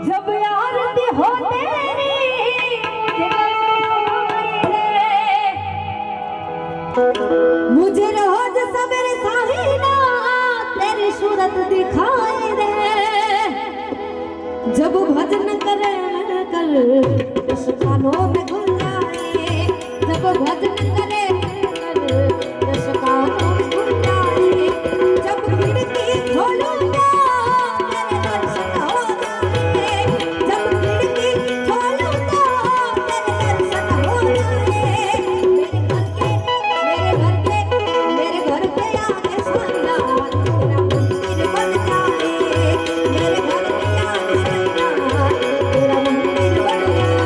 जब आरती हो तेरी मुझे रोज सवेरे साहिना तेरी सूरत दिखाई दे। जब भजन करे मैं कर इस कानों में घुल जाए। जब भजन करे मैं कर इस कानों में घुल जाए। जब खिड़की खोलूं तो तेरे दर्शन हो जाए। जब खिड़की खोलूं तो तेरे दर्शन हो जाए। मेरे घर पे आके सोना तेरा मंदिर बन जाए। मेरे घर पे आके सोना तेरा मंदिर बन जाए।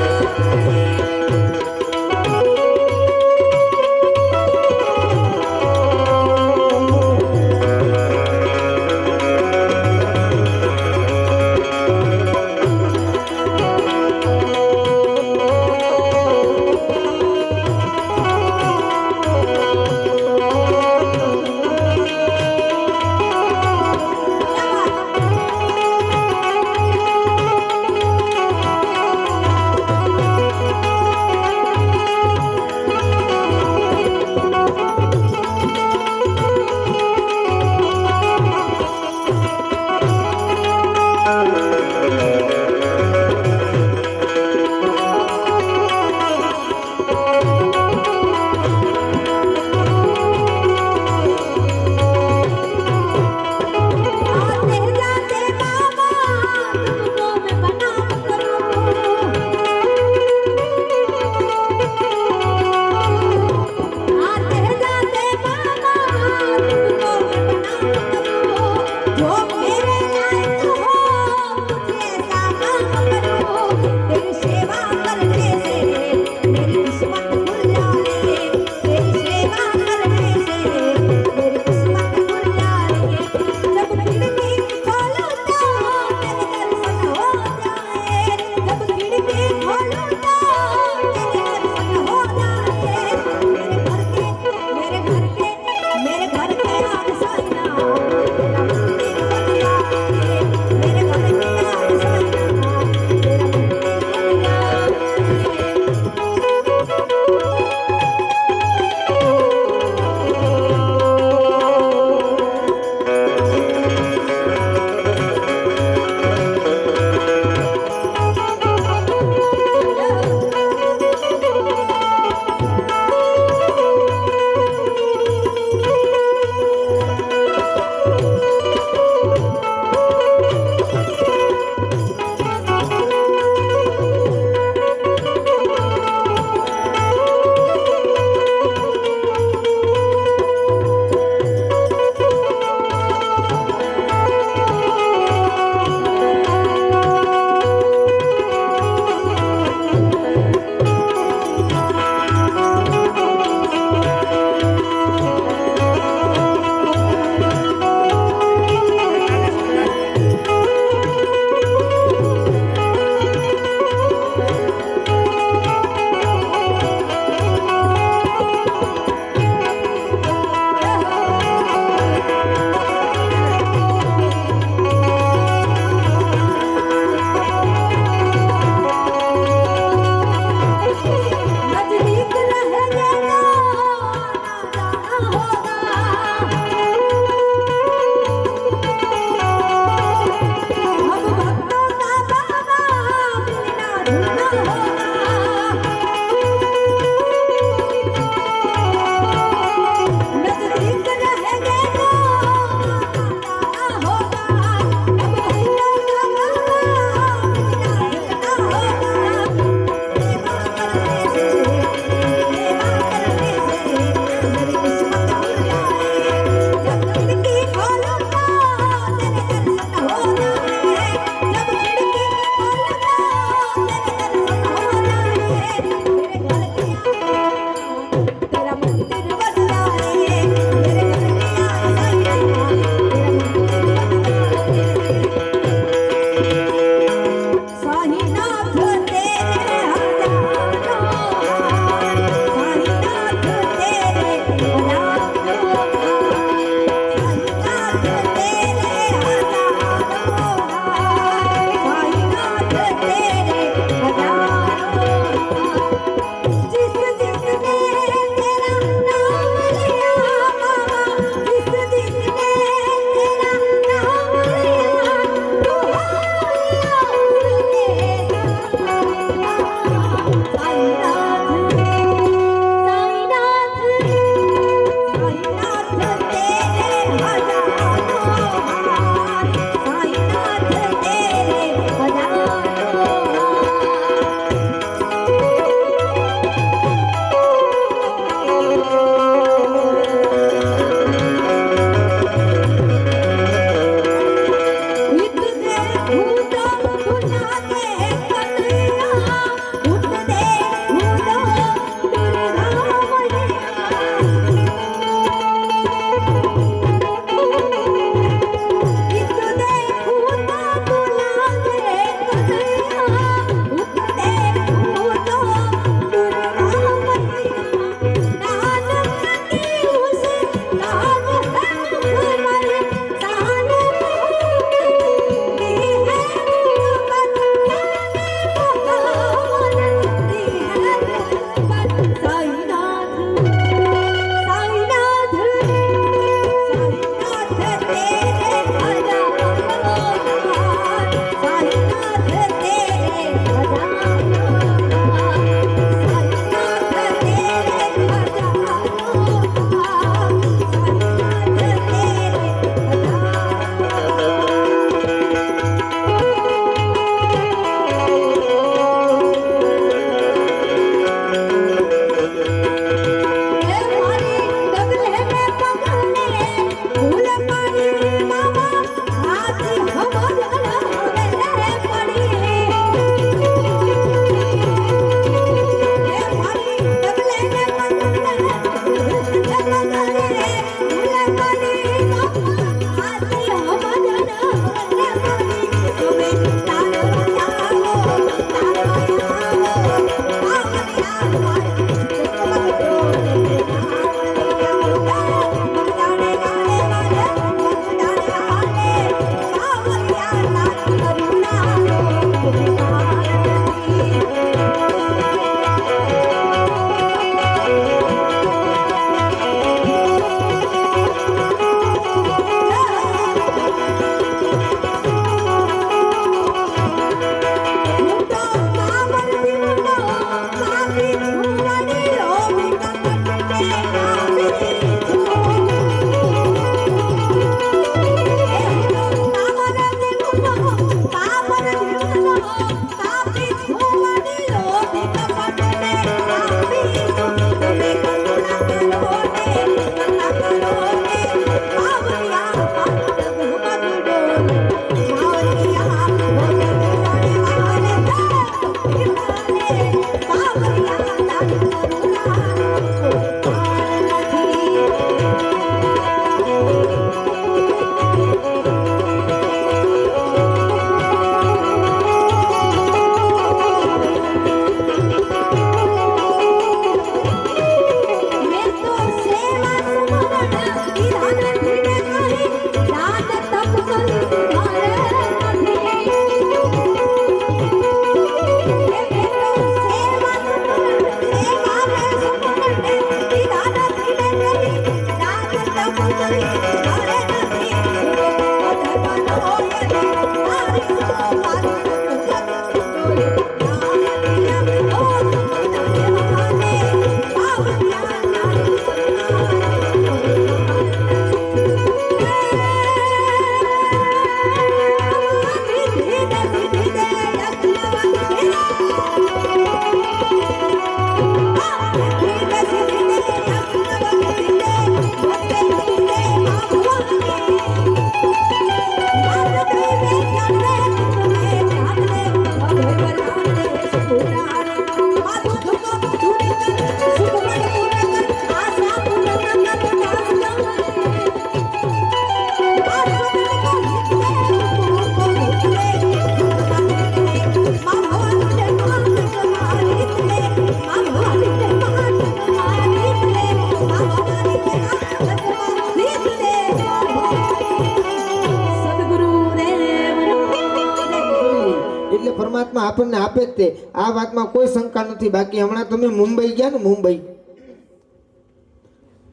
પરમાત્મા આપણને આપે જ તે આ વાતમાં કોઈ શંકા નથી બાકી હમણાં તમે મુંબઈ ગયા ને મુંબઈ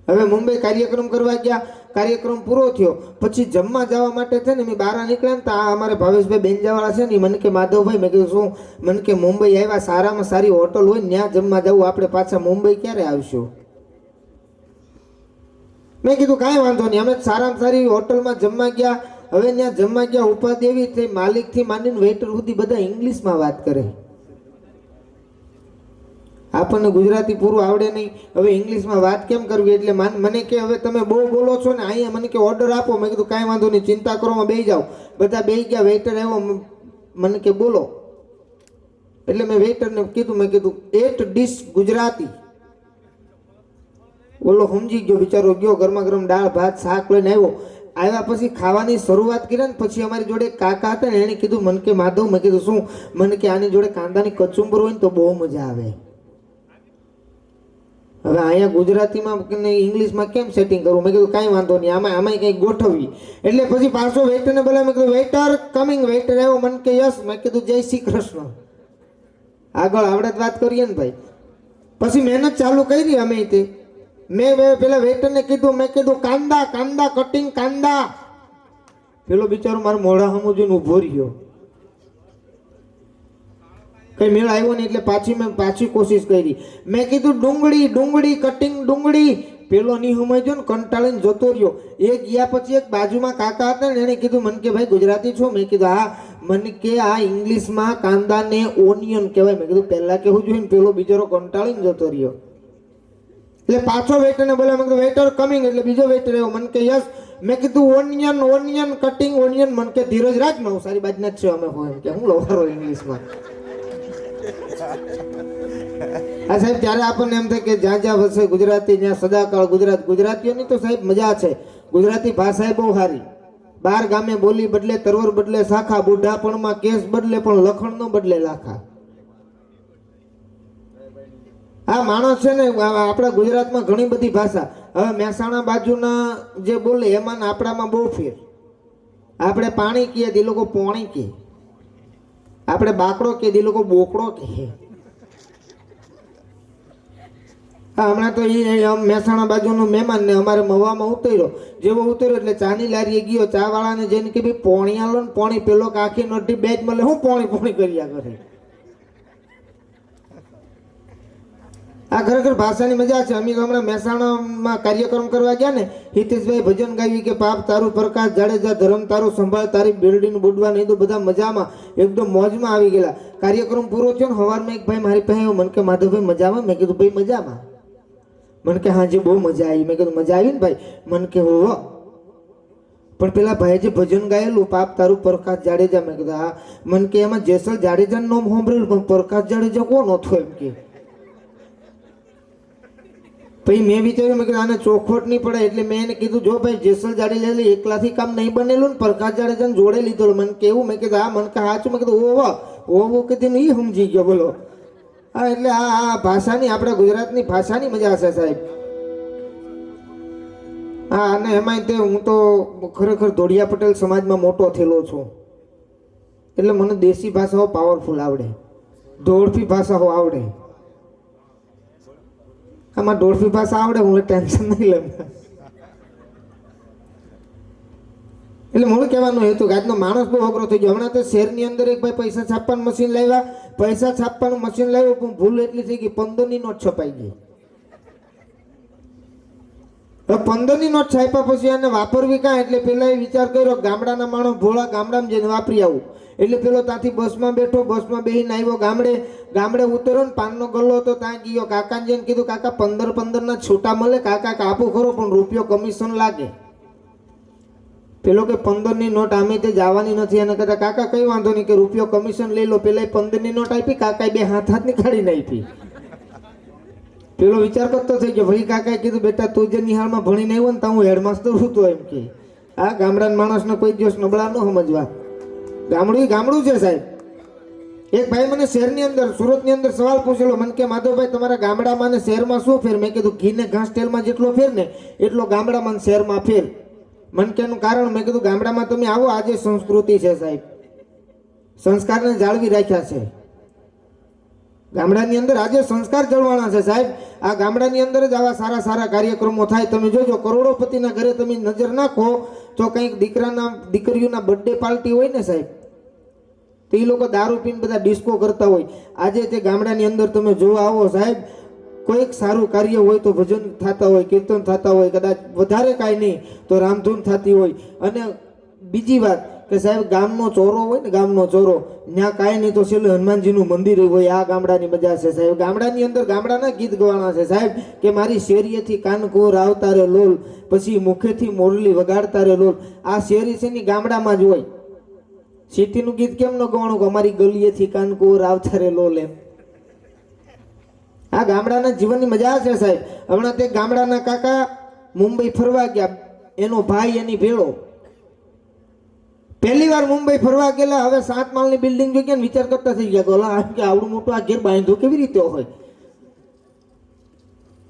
હવે મુંબઈ કાર્યક્રમ કરવા ગયા કાર્યક્રમ પૂરો થયો પછી જમવા જવા માટે છે ને મેં બહાર નીકળ્યા ને તો આ અમારે ભાવેશભાઈ બેનજાવાળા છે ને મને કે માધવભાઈ મેં કીધું શું મને કે મુંબઈ આવ્યા સારામાં સારી હોટલ હોય ને ત્યાં જમવા જવું આપણે પાછા મુંબઈ ક્યારે આવશું મેં કીધું કાંઈ વાંધો નહીં અમે સારામાં સારી હોટલમાં જમવા ગયા હવે ત્યાં જમવા ગયા ઉપાધિ એવી થઈ માલિકથી માંડીને વેટર સુધી બધા ઇંગ્લિશમાં વાત કરે આપણને ગુજરાતી પૂરું આવડે નહીં હવે ઇંગ્લિશમાં વાત કેમ કરવી એટલે મને કે હવે તમે બહુ બોલો છો ને અહીંયા મને કે ઓર્ડર આપો મેં કીધું કાંઈ વાંધો નહીં ચિંતા કરો બેસી જાઓ બધા બેસી ગયા વેઇટર આવ્યો મને કે બોલો. એટલે મેં વેઇટરને કીધું, મેં કીધું 8 ડીશ ગુજરાતી. ઓલો સમજી ગયો બિચારો, ગયો ગરમા ગરમ દાળ ભાત શાક લઈને આવ્યો. આવ્યા પછી ખાવાની શરૂઆત કરી ને પછી અમારી જોડે કાકા હતા ને, એને કીધું મને કે માધવ, મેં કીધું શું? મને કે આની જોડે કાંદાની કચુંબર હોય ને તો બહુ મજા આવે. હવે અહીંયા ગુજરાતીમાં ને ઇંગ્લિશમાં કેમ સેટિંગ કરવું? મેં કીધું કાંઈ વાંધો નહીં, આમાં કંઈક ગોઠવી. એટલે પછી પાછો વેઇટરને બોલાવ્યો, મેં કીધું વેઇટર કમિંગ. વેઇટર આવ્યો, મને કે યસ. મેં કીધું જય શ્રી કૃષ્ણ. આગળ આવડે વાત કરીએ ને ભાઈ. પછી મહેનત ચાલુ કરી અમે તે. મેં પેલા વેઇટરને કીધું, મેં કીધું કાંદા કાંદા કટિંગ કાંદા. પેલો બિચારો મારા મોઢા સામું જોઈને ઊભો રહ્યો. કઈ મેળ આવ્યો નહીં એટલે મેં પાછી કોશિશ કરી. મેં કીધું ડુંગળી ડુંગળી કટિંગ ડુંગળી. પેલો નહીં સમજ્યો ને, કંટાળીને જતો રહ્યો. એ ગયા પછી એક બાજુમાં કાકા હતા ને, એને કીધું મને કે ભાઈ ગુજરાતી છો? મેં કીધું હા. મને કે આ ઇંગ્લિશમાં કાંદાને ઓનિયન કહેવાય. મેં કીધું પહેલા કેવું જોઈએ ને. પેલો બિચારો કંટાળીને જતો રહ્યો. એટલે પાછો વેઇટરને બોલાવ્યો, મેં કીધું વેઇટર કમિંગ. એટલે બીજો વેઇટર આવ્યો, મને કે યસ. મેં કીધું ઓનિયન ઓનિયન કટિંગ ઓનિયન. મને કે ધીરજ રાખ, નવસારી બાજના જ છે અમે. હોય એમ કે હું લવારો ઇંગ્લિશમાં. આ સાહેબ ત્યારે આપણને એમ થાય કે જ્યાં જ્યાં વસે ગુજરાતી ત્યાં સદાકાળ ગુજરાત. ગુજરાતીઓની તો સાહેબ મજા છે. ગુજરાતી ભાષા બહુ સારી. 12 ગામે બોલી બદલે તરવર બદલે શાખા. બુઢાપણમાં કેસ બદલે પણ લખણ નો બદલે લાખા. આ માણસ છે ને, આપણા ગુજરાતમાં ઘણી બધી ભાષા. હવે મહેસાણા બાજુના જે બોલે એમાં આપણામાં બહુ ફેર. આપણે પાણી કહીએ તે લોકો પોણી કહે. આપણે બાકડો કહીએ તે લોકો બોકડો કહે. હા, હમણાં તો એ મહેસાણા બાજુનું મહેમાન ને અમારે મવામાં ઉતર્યો. જેવો ઉતર્યો એટલે ચાની લારીએ ગયો. ચા વાળાને જઈને કે ભાઈ પોણી આલો ને પોણી. પેલો આખી નોટી બેજ મળે, હું પોણી પોણી કર્યા કરે. આ ખરેખર ભાષાની મજા છે. અમે હમણાં મહેસાણામાં કાર્યક્રમ કરવા ગયા ને, હિતેશભાઈ ભજન ગાવી કે પાપ તારું પ્રકાશ જાડેજા ધર્મ તારું સંભાળ તારી બિલ્ડિંગ બુડવા નહીં. તો બધા મજામાં એકદમ મોજમાં આવી ગયેલા. કાર્યક્રમ પૂરો થયો ને સવારમાં એક ભાઈ મારી પાસે મને કે માધવભાઈ મજામાં? મેં કીધું ભાઈ મજામાં. મને કે હાજી બહુ મજા આવી. મેં કીધું મજા આવી ને ભાઈ? મને કે હો. પણ પેલા ભાઈ જે ભજન ગાયેલું પાપ તારું પ્રકાશ જાડેજા, મેં કીધું હા. મને કે એમાં જેસલ જાડેજાનું નામ સાંભળેલું પણ પ્રકાશ જાડેજા કોણ હતો એમ કે. પછી મેં વિચાર્યું, મેં કીધું આને ચોખવટ નહીં પડે એટલે મેં એને કીધું જો ભાઈ જેસલ જાડેજા એકલાથી કામ નહીં બનેલું ને, પ્રકાશ જાડેજાને જોડે લીધો. મને કેવું? મેં કીધું હા. મને કે સાચું? મેં કીધું ઓવો કીધું નહીં સમજી ગયો. બોલો. હા, એટલે આ ભાષાની, આપણા ગુજરાતની ભાષાની મજા છે સાહેબ. હા, અને એમાંય તે હું તો ખરેખર ધોળિયા પટેલ સમાજમાં મોટો થયેલો છું. એટલે મને દેશી ભાષાઓ પાવરફુલ આવડે, ધોળફી ભાષાઓ આવડે. આમાં ધોળફી ભાષા આવડે, હું ટેન્શન નહીં લઉં. એટલે મૂળ કહેવાનું હેતુ કે આજનો માણસ બહુ અઘરો થઈ ગયો. હમણાં તો શહેરની અંદર એક ભાઈ પૈસા છાપવાનું મશીન લાવ્યા. પૈસા છાપવાનું મશીન લાવ્યું પણ ભૂલ એટલી થઈ ગઈ 15ની નોટ છપાઈ ગઈ. હવે 15ની નોટ છાપ્યા પછી એને વાપરવી કાં? એટલે પેલા એ વિચાર કર્યો ગામડાના માણસ ભોળા ગામડામાં જઈને વાપરી આવું. એટલે પેલો ત્યાંથી બસમાં બેઠો, બસમાં બેસીને આવ્યો ગામડે ઉતર્યો ને પાનનો ગલ્લો હતો ત્યાં ગયો. કાકાને જઈને કીધું કાકા 15-15ના છૂટા મળે કાકા, કાપું ખરો પણ રૂપિયો કમિશન લાગે. પેલો કે 15ની નોટ આમે તે જવાની નથી. એને કહેતા કાકા કઈ વાંધો નહીં કે રૂપિયો કમિશન લઈ લો. પેલા 15ની નોટ આપી, કાકાએ 2 હાથની કાઢીને આપી. પેલો વિચાર કરતો થઈ ગયો. ભાઈ કાકાએ કીધું બેટા તું જે નિહાળમાં ભણીને આવ્યો ને ત્યાં હું હેડમાસ્ટર હતો એમ કે. આ ગામડાના માણસને કોઈ દિવસ નબળા ન સમજવા. ગામડું છે સાહેબ. એક ભાઈ મને શહેરની અંદર, સુરતની અંદર સવાલ પૂછેલો. મને કે માધવભાઈ તમારા ગામડામાં ને શહેરમાં શું ફેર? મેં કીધું ઘી ને ઘાસ તેલમાં જેટલો ફેર ને એટલો ગામડામાં ને શહેરમાં ફેર. મને કે એનું કારણ? મેં કીધું ગામડામાં તમે આવો, આજે સંસ્કૃતિ છે સાહેબ, સંસ્કારને જાળવી રાખ્યા છે. ગામડાની અંદર આજે સંસ્કાર જળવાના છે સાહેબ. આ ગામડાની અંદર જ આવા સારા સારા કાર્યક્રમો થાય. તમે જોજો કરોડોપતિના ઘરે તમે નજર નાખો તો કંઈક દીકરીઓના બર્થડે પાર્ટી હોય ને સાહેબ, તો એ લોકો દારૂ પીને બધા ડિસ્કો કરતા હોય. આજે તે ગામડાની અંદર તમે જોવા આવો સાહેબ, કોઈક સારું કાર્ય હોય તો ભજન થતા હોય, કીર્તન થતા હોય, કદાચ વધારે કાંઈ નહીં તો રામધૂન થતી હોય. અને બીજી વાત કે સાહેબ ગામનો ચોરો હોય ને, ગામનો ચોરો ત્યાં કાંઈ નહીં તો છેલ્લે હનુમાનજીનું મંદિર હોય. આ ગામડાની મજા છે સાહેબ. ગામડાની અંદર ગામડાના ગીત ગવાના છે સાહેબ કે મારી શેરીએથી કાનકોર આવતા રે લોલ, પછી મુખેથી મોરલી વગાડતા રે લોલ. આ શેરી છે ની ગામડામાં જ હોય. સિટીનું ગીત કેમ ન ગવાનું કે અમારી ગલીએથી કાનકુર આવતા રે લોલ એમ. આ ગામડાના જીવનની મજા છે સાહેબ. હમણાં તે ગામડાના કાકા મુંબઈ ફરવા ગયા, એનો ભાઈ એની ભેળો. પહેલી વાર મુંબઈ ફરવા ગયેલા, હવે 7 માળની બિલ્ડિંગ જોઈ ગયા, વિચાર કરતા થઈ ગયા કે ઓલા કે આવડું મોટું આ ઘેર બાંધ્યું કેવી રીતે હોય.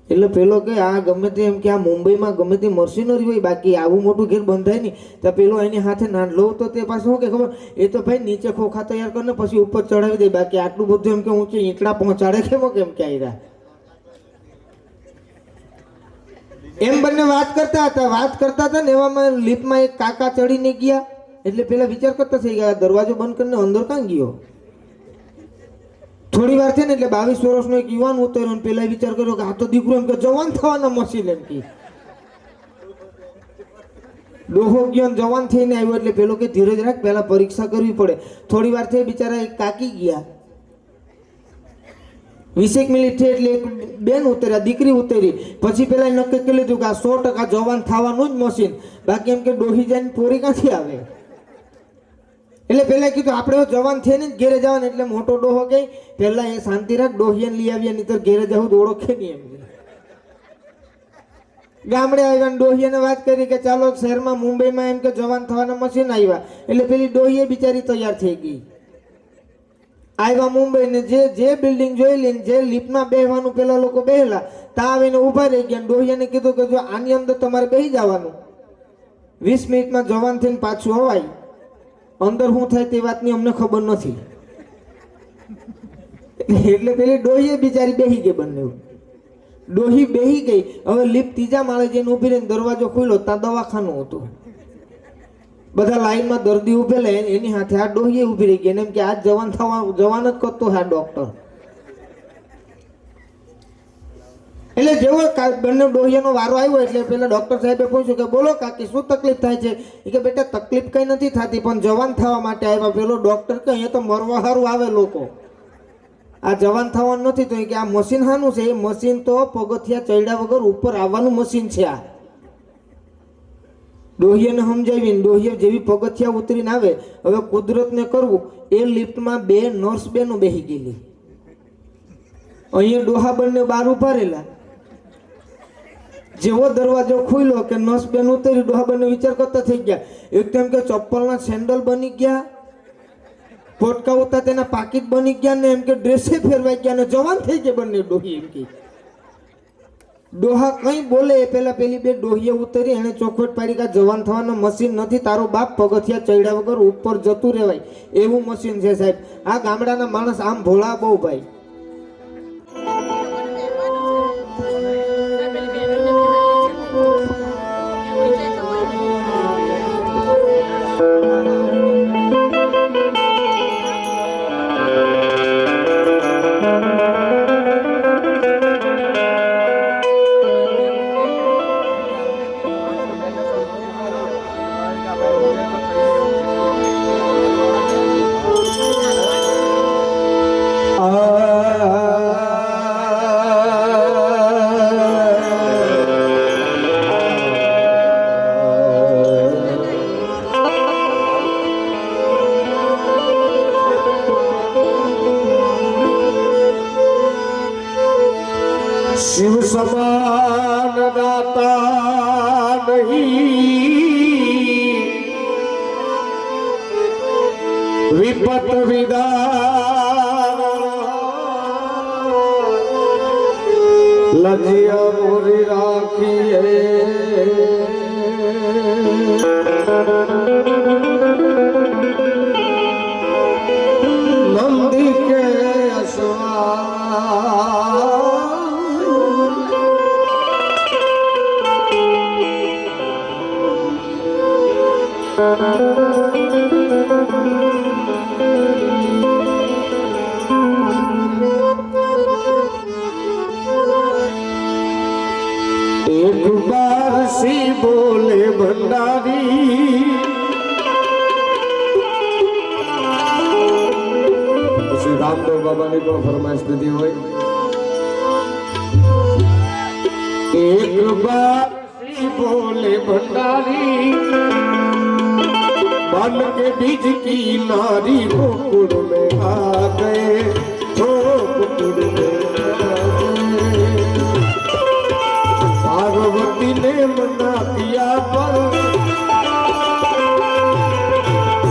એટલે પેલો કે આ ગમે તે એમ કે આ મુંબઈમાં ગમે તે મશીનરી હોય, બાકી આવું મોટું ઘેર બંધાય નહીં. તો પેલો એની હાથે નાનલો તો તે પાછું શું કે ખબર, એ તો ભાઈ નીચે ખોખા તૈયાર કરીને પછી ઉપર ચડાવી દે, બાકી આટલું બધું એમ કે ઊંચે ઈંટડા પહોંચાડે કેમ કે આયરા. એમ બંને વાત કરતા હતા ને એવામાં લિફ્ટમાં એક કાકા ચડીને ગયા. એટલે પેલા વિચાર કરતા થઈ ગયા દરવાજો બંધ કરીને અંદર કાં ગયો. થોડી વાર થઈ ને એટલે 22 વર્ષનો એક યુવાન ઉતર્યો ને પેલા વિચાર કર્યો કે આ તો દીકરો એમ કે જવાન થવાના મશીન એમ કે ડોહો ગયો જવાન થઈને આવ્યો. એટલે પેલો કે ધીરજ રાખ, પેલા પરીક્ષા કરવી પડે. થોડી વાર થઈ બિચારા એક કાકી ગયા, 20 મિનિટ થઈ એટલે એક બેન ઉતર્યા, દીકરી ઉતરી. પછી પેલા નક્કી કરી લીધું કે આ 100% જવાન થવાનું જ મશીન, બાકી એમ કે ડોહી જાય પોરી ક્યાંથી આવે. એટલે પેલા કીધું આપણે જવાન થઈને જ ઘેરે જવાનું. એટલે મોટો ડોહો ગઈ પેલા એ શાંતિ રાખ, ડોહિયાને લઈ આવ્યા, નહીં તો ઘેરે જવું તો ઓળખે નહીં એમ. ગામડે આવ્યા ને ડોહિયાને વાત કરી કે ચાલો શહેરમાં મુંબઈમાં એમ કે જવાન થવાના મશીન આવ્યા. એટલે પેલી ડોહીએ બિચારી તૈયાર થઈ ગઈ, આવ્યા મુંબઈ ને જે બિલ્ડિંગ જોઈ લઈને જે લિફ્ટમાં બેહવાનું પેલા લોકો બેહેલા ત્યાં આવીને ઊભા રહી ગયા. ડોહિયાને કીધું કે જો આની અંદર તમારે બેસી જવાનું, 20 મિનિટમાં જવાન થઈને પાછું અવાય. અંદર શું થાય તે વાતની અમને ખબર નથી. એટલે પેલી ડોહી બિચારી બેહી ગઈ, બંને ડોહી બેહી ગઈ. હવે લિફ્ટ 3જા માળે જઈને ઊભી રહીને દરવાજો ખુલ્યો, ત્યાં દવાખાનું હતું. બધા લાઈનમાં દર્દી ઉભેલા, એની હાથે આ ડોહી ઊભી રહી ગઈ. એમ કે આજ જવાન જ કરતો હા ડોક્ટર. એટલે જેવો બંને ડોહિયાનો વારો આવ્યો એટલે પેલા ડોક્ટર સાહેબે પૂછ્યું કે બોલો કાકી શું તકલીફ થાય છે. એ કે બેટા તકલીફ કઈ નથી થતી, પણ જવાન થવા માટે આવ્યા. પેલો ડોક્ટર કે અહીંયા તો મરવા હારું આવે લોકો, આ જવાન થવાનું નથી. તો કે આ મશીન શાનું છે? એ મશીન તો પગથિયા ચડ્યા વગર ઉપર આવવાનું મશીન છે. આ ડોહિયાને સમજાવીને ડોહિયા જેવી પગથિયા ઉતરીને આવે. હવે કુદરતને કરવું, એ લિફ્ટમાં 2 નર્સ બેનો બેસી ગયેલી. અહીંયા ડોહા બંને બહાર ઉભા રહેલા. જેવો દરવાજો ખુલ્યો કે નર્સ બેન ઉતરી, ડોહા બંને વિચાર કરતા થઈ ગયા. એકદમ કે ચપ્પલના સેન્ડલ બની ગયા, પોટકા ઉતા તેના પાકીટ બની ગયા ને એમ કે ડ્રેસે ફેરવાઈ ગયા ને જવાન થઈ ગયા બંને ડોહી. એમ કે ડોહા કઈ બોલે એ પેલા પેલી 2 ડોહીએ ઉતરી, એને ચોખવટ પાડી કે જવાન થવાનો મશીન નથી, તારો બાપ પગથિયા ચડ્યા વગર ઉપર જતું રહેવાય એવું મશીન છે સાહેબ. આ ગામડાના માણસ આમ ભોળા બહુ ભાઈ. शिव समान दाता नहीं, विपत विदान लजिया मोरी राखिए। नंदी के एक बार सी बोले भंडारी, श्री रामदेव बाबा ने कोई फरमाइश दी हुई। एक बार सी बोले भंडारी, बन के बीज की नारी गोकुल में आ गए, ओ गोकुल में आ गए। पार्वती ने मना किया पर,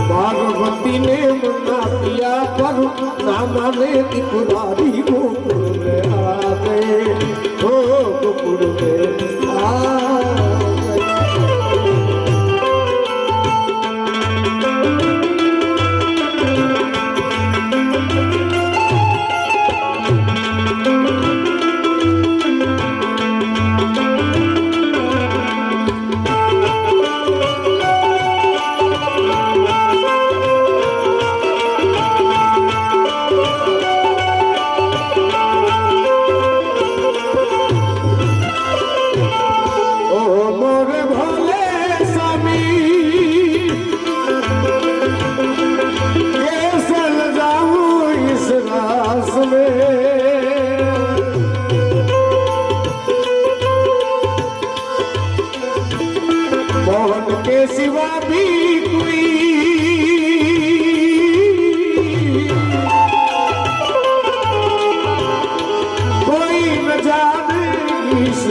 पार्वती ने मना किया पर ना माने त्रिपुरारी गोकुल में आ गए, ओ गोकुल में आ गए। मोहन के सिवा भी कोई न जाने इस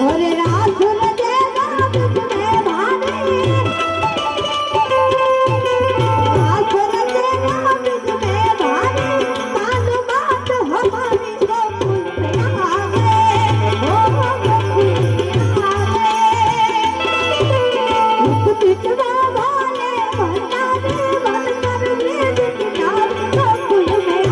और रात न देगा तुझमें भाने, रात न देगा तुझमें भाने, कान बात हमारी गोकुल में आ गए, ओ गोकुल में आ गए। एक पिटवा वाले भंडारे बनकर वेद किनारे गोकुल में आ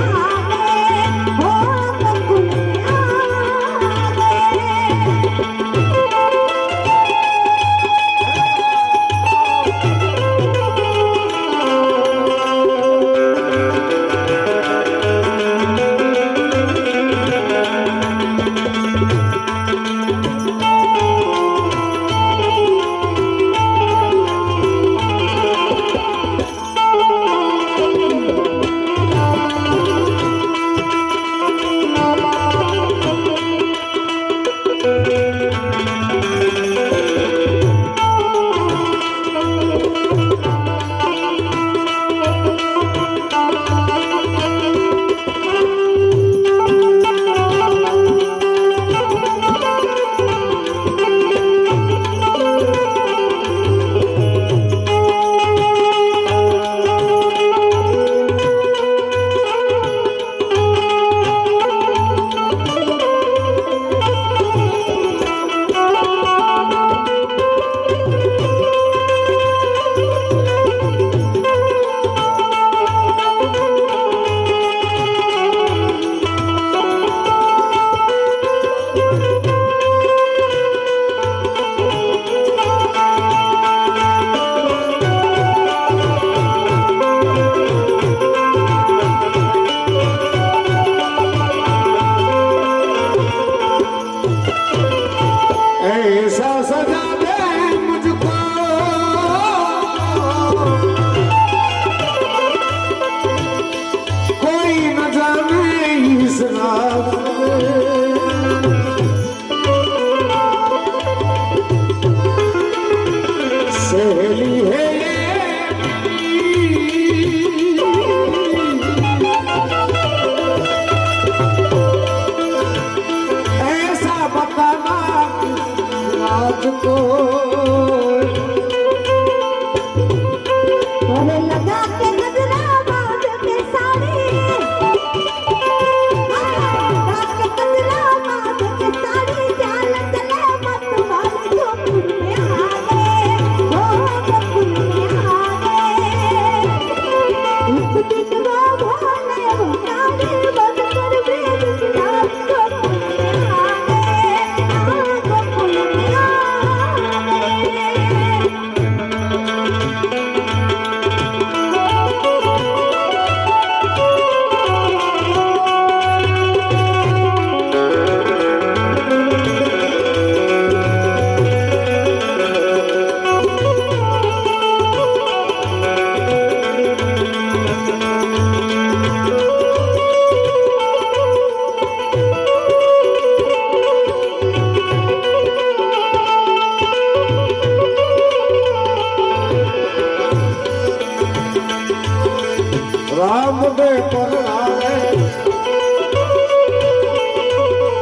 રામ દે પરણાવે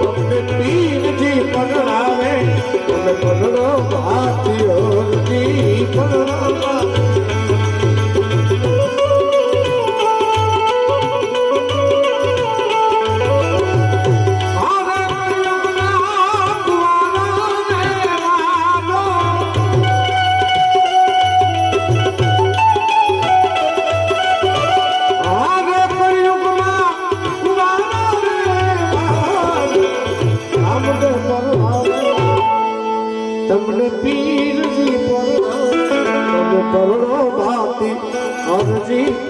તમને પીરજી પરણાવે તમે પરણો ભારતીયોજી પરણાવા તમને પીરજી પરણાવે તમે પરણો ભાતી હરજી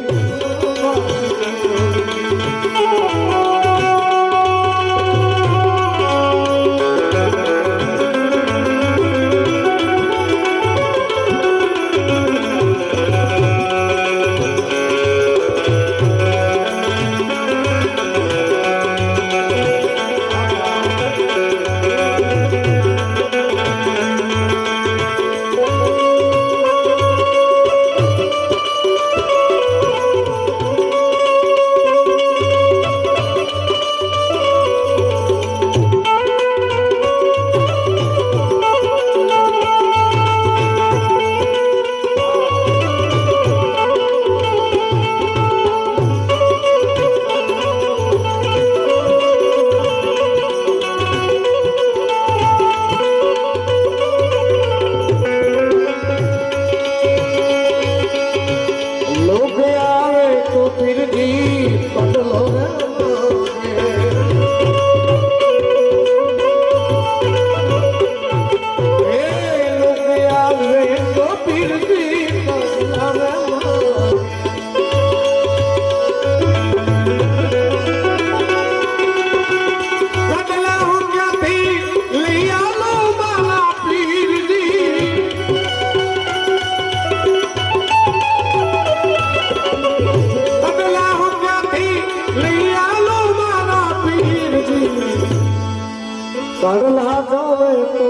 કડલા જોવે તો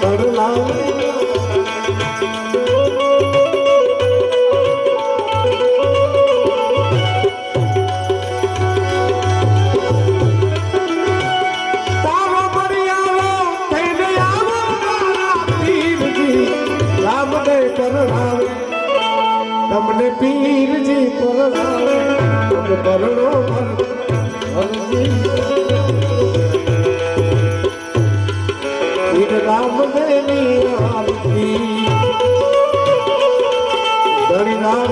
કડલા તારો બરિયાવો થઈને આવો મારા પીરજી રામ દે પરણાવે તમને પીરજી પરણાવે તમે પરણો રામ દેવી આરતી ધણી રામ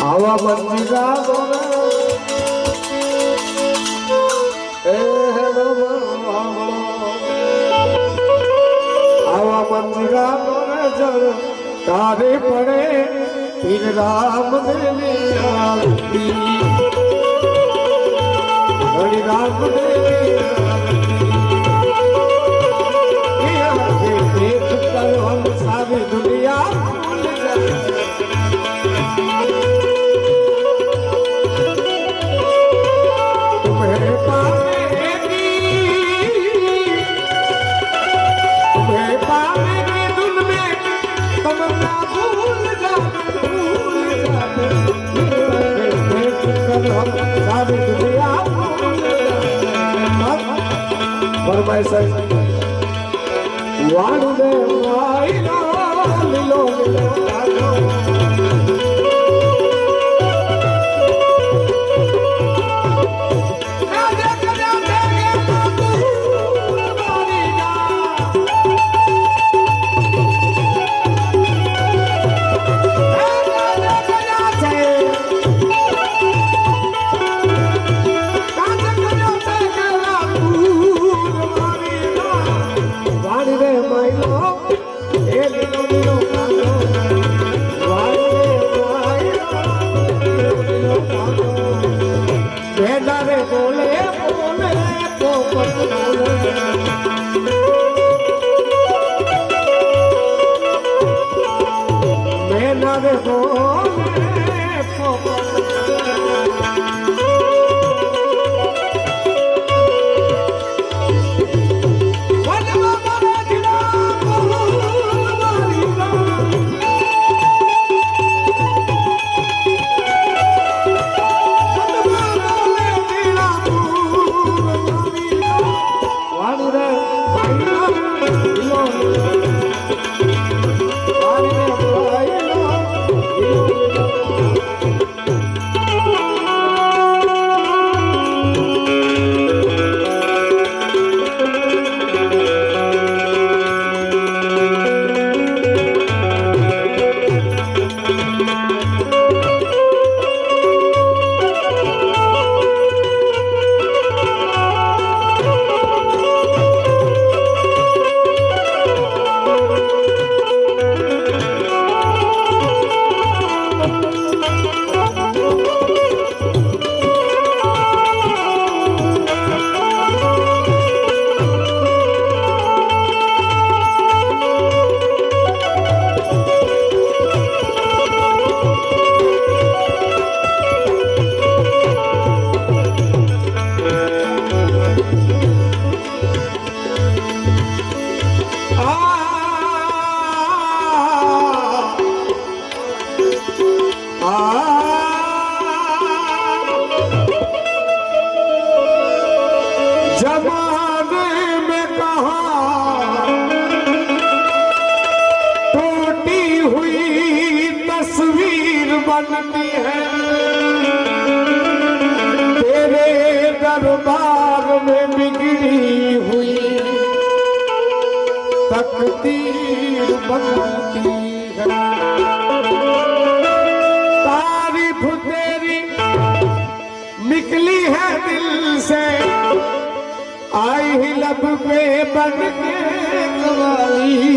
આવા મંજીરા બોલા એ આવા મંજીરા બોલે જળ तारे पड़े फिर राम देवी आरती हरि राम देवी आरती देख कर हम सारी दुनिया भूल जाए तुम्हें पाएगी तुम्हें पाएगी धुन में तुम ना भूल जाते देख कर हम सारी दुनिया भूल जाते फरमाइश वाणु दे माइलो लीलो लीलो लालो बनती है तेरे दरबार में बिगड़ी हुई तकदीर बनती है तारीफ तेरी निकली है दिल से आई ही लब पे बन के गवाई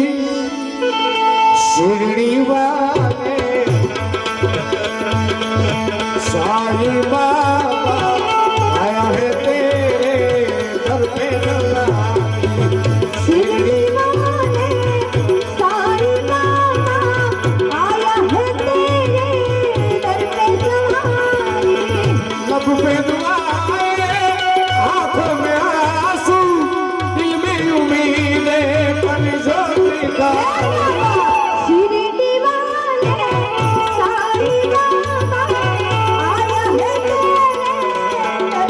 शिरडी वाले साईं बाबा आया है तेरे दर पे शिरडी वाले साईं बाबा आया है तेरे दर पे लब पे दुआएं आंखों में आंसू दिल में उम्मीदें पन जोड़ी का शिरडी वाले साईं बाबा आया है तेरे दर पे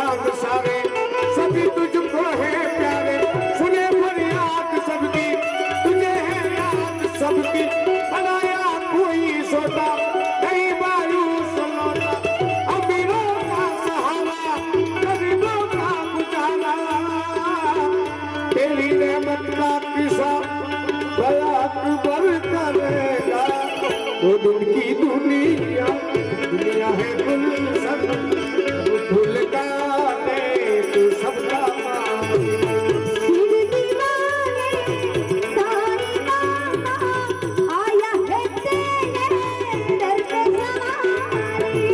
चांद सारे सभी तुझको है प्यारे सुने फरियाद सबकी तुझे है याद सबकी बनाया कोई सोता नहीं मायूस लौटा अमीरों का सहारा गरीबों का गुजारा तेरी रहमत का किस्सा बया अकबर करेगा वो दिन की दुनिया दुनिया है गुलशन फूल का दे तू सबका मालिक। सिर दीवाने साई बाबा आया है तेरे दर पे सवारी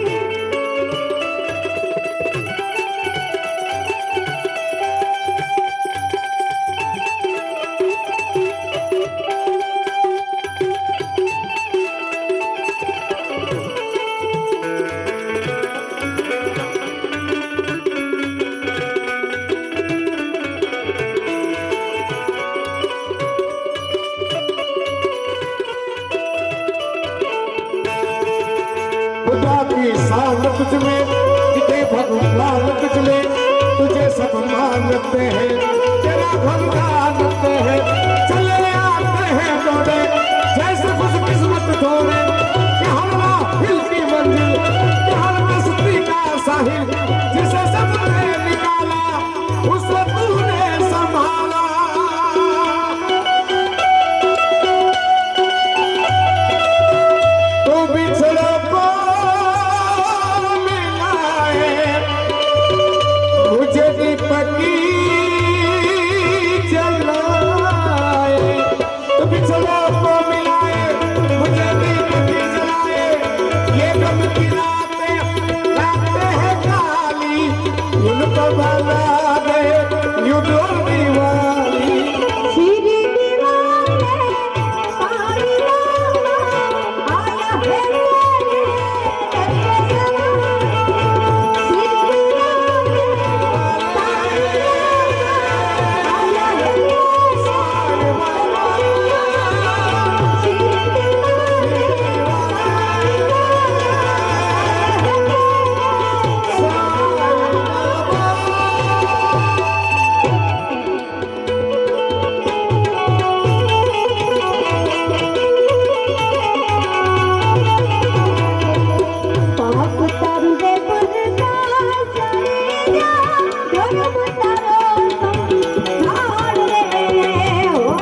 खुदा की शान तुझमें जितने भगवान तुझमें तुझे सब मानते हैं तेरा घर मानते हैं चले आते हैं दौड़े जैसे खुश किस्मत थोड़े कि हर राहिल की मंजिल कि हर मस्ती का साहिल जिसे सबने निकाला उसे तूने संभाला तो बिछड़ा मुझे दीपकी जलाए तो बिछड़ा को मिलाए मुझे दीपकी जलाए ये गम की रातें हैं काली उनको भला दे यूं डोल दीवानी सिर दीवाने साई बाबा आया है तेरे दर पे सवारी सिर पाप तारू दे बरदा चलेगा धर्म तारो संभाल रे ओ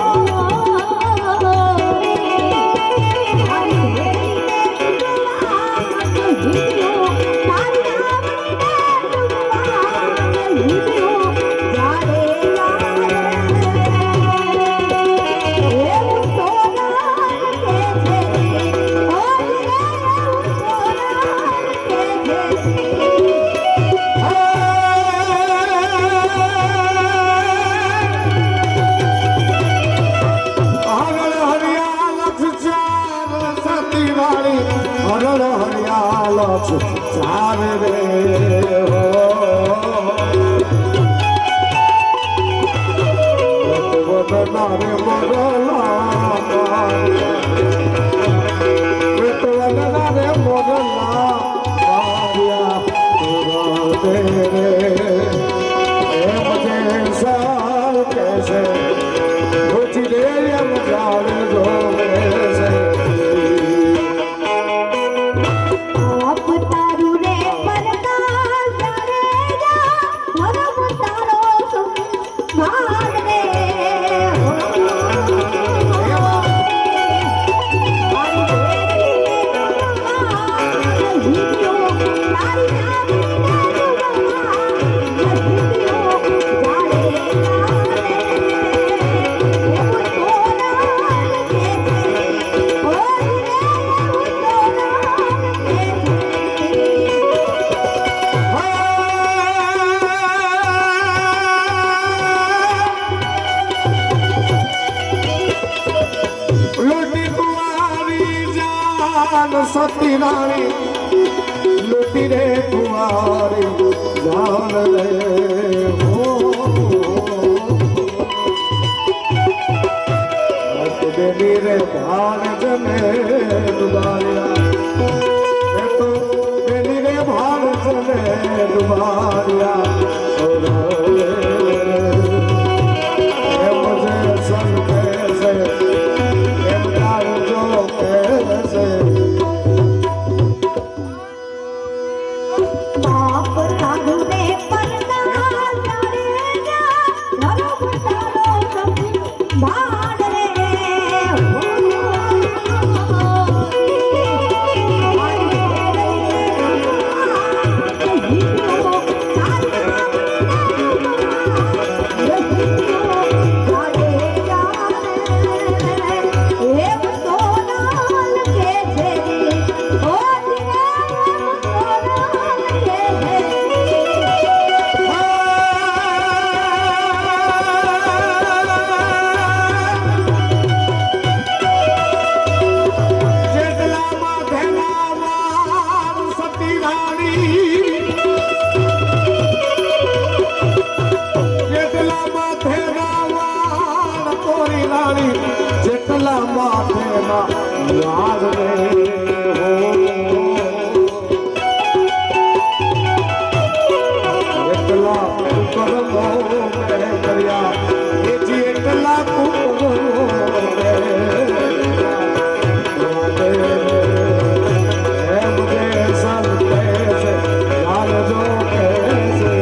हरि हेरी दे हिदियो तारी आवनी दे हिदियो जाड़े ए सोना के छेरी ओ रे सोना के छेरी हरण हरियाल चार सती वाली हरण हरियाल चार रे हो वदना रे मोरला वदना रे मोरला मारिया तोरा रे ए मुझे साल कैसे मुझे हम जान दो से आप तारू रे बरदा चलेगा धर्म तारो संभाल रे हिदियो तारी आवनी दे हिदियो जाड़े लूटी कुमारी जान सती रानी लूटी रे कुमारी जान रे हो मेरे भान जने डुबाया तो मेरे भान जने में डुबा दिया और ये मुझे संग कैसे ये प्यार जो कैसे बाप साधु ने परना जाने जा धर्म तारो भाड़ रे જેટલા માથેમાં યાદ રે એટલા કરમો મેં કર્યા એ જે એટલા કરમો એમ કે સર કહેશે યાર જો કહેશે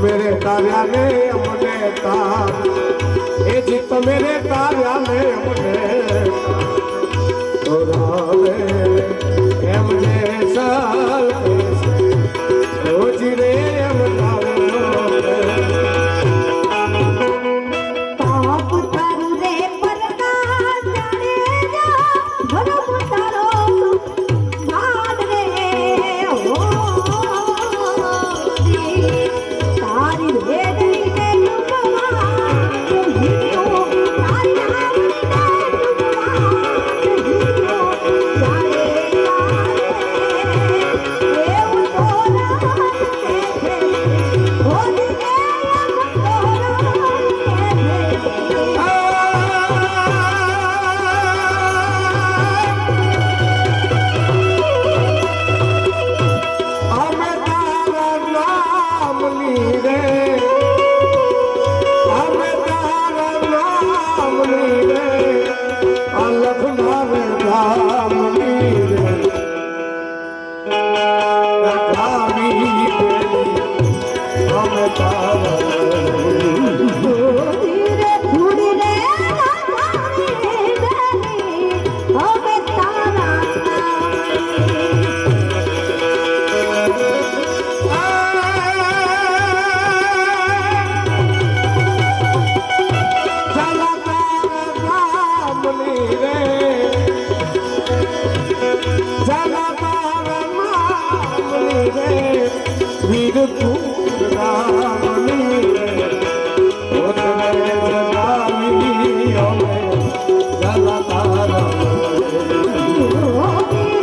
मेरे तारिया ने अमने तार ए जीत मेरे तारिया ने अमने तोरा रे अमने साल रोजी रे अमना बाप तारू रे परना जाने जा धर्म तारो भाड़ रे तारी भेड़ी ने डुबवा हियो तारी नाम ने डुबवा हियो जाए ए तोरा के हो दिए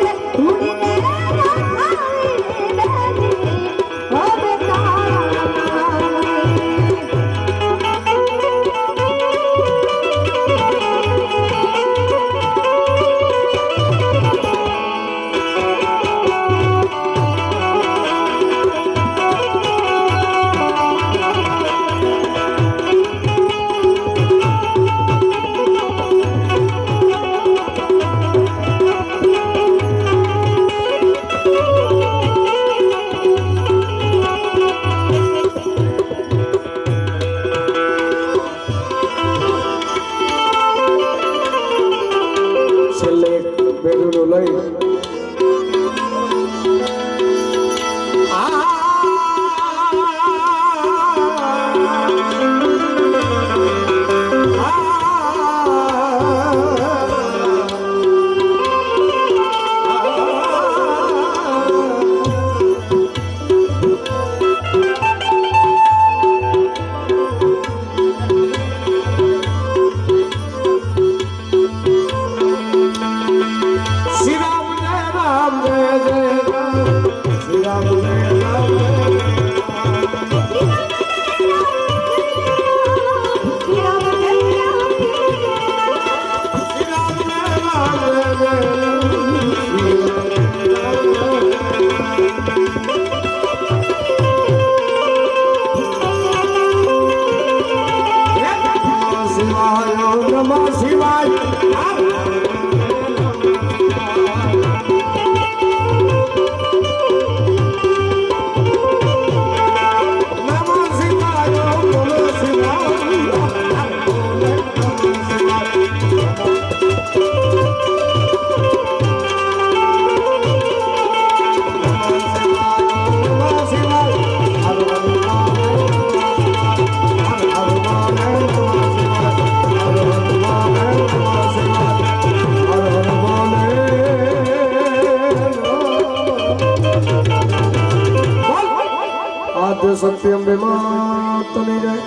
शक्ति अम्बे मातनी जय,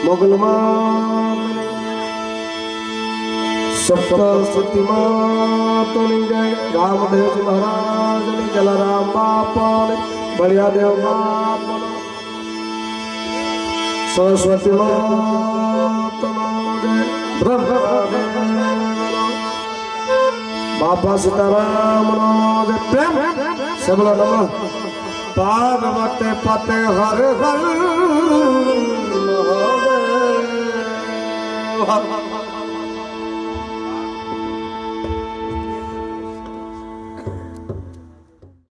मोगल मातनी, सप्तशती मातनी जय, रामदेव जी महाराज ने, जलाराम बापा ने, बलिया देव बापा ने, सरस्वती मातनो जय, ब्रह्म बाबा सीताराम जय, प्रेम से बोलो नमः पार्वती पते हर हर महादेव।